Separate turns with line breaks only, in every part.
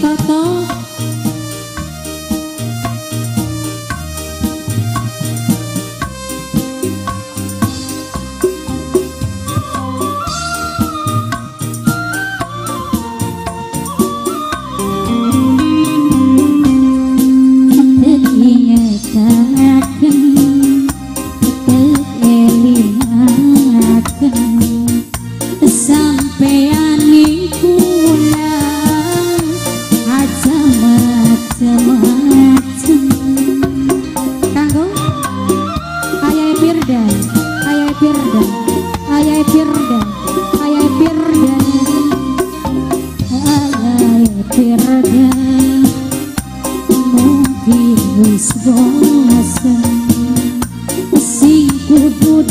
Toto.
Sampean ning pulang aja macem-macem kanggo Ayah Firda, Ayah Firda, Ayah Firda, Ayah Firda, Ayah Firda, mungkin wis bosan sing kudu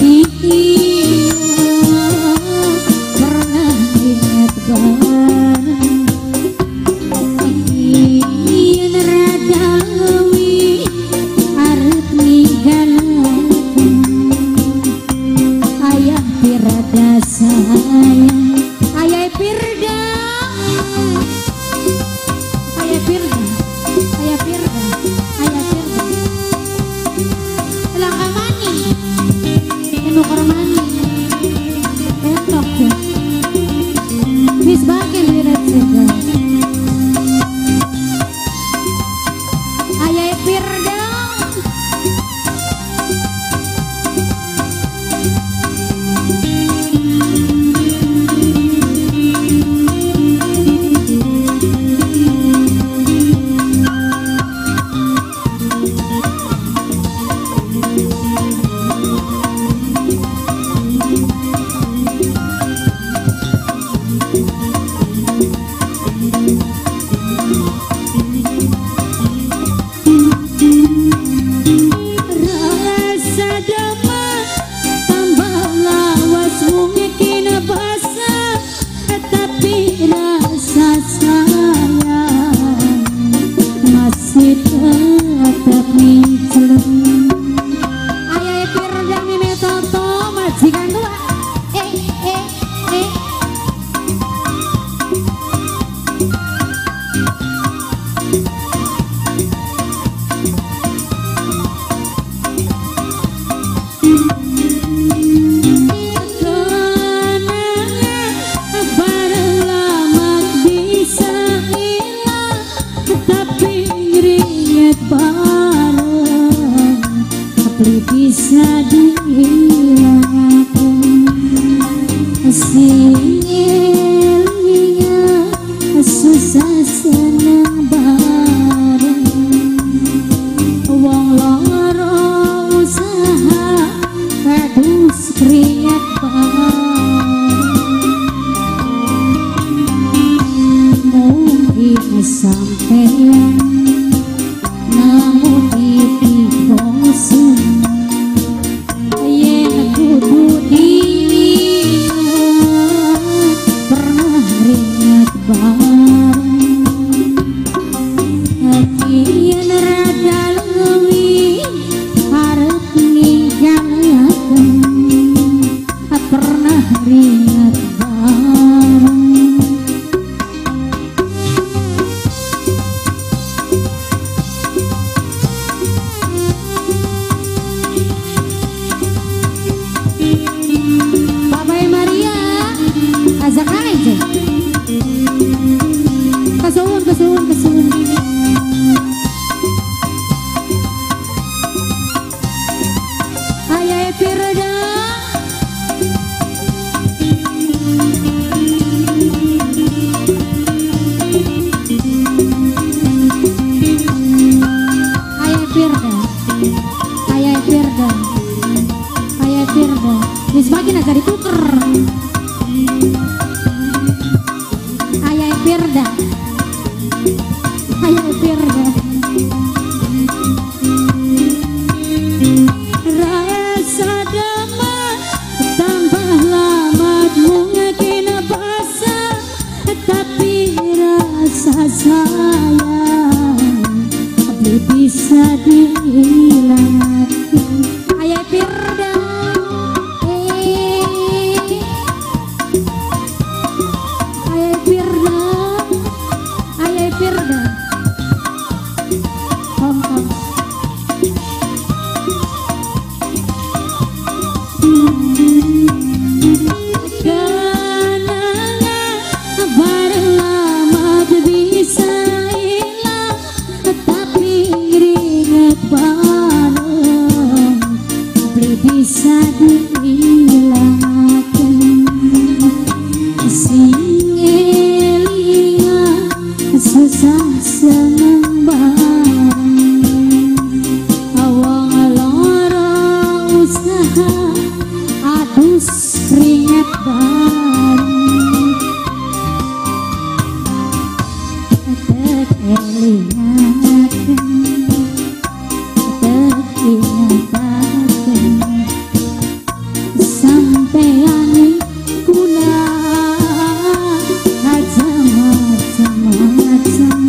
bisa dihilangkan hasilnya susah senang bareng wong loro usaha adus keringat bareng mungkin sampean namun ditimbang yen kudu diingat pernah ringat bareng yen rada leuwih arep ninggalaken pernah ringat bareng. Kesuwun Ayah Firda Ayah Firda wis makin aja dituker Ayah Firda rasa damai tambah lama mungkin basa tapi rasa sayang bisa dihilangkan Ayah Firda bisa dihilangkan sing elingan susah seneng bareng awang loro usaha adus keringat bareng teringatkan sampean kuna aja macam-macam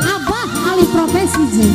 Abah alih profesi je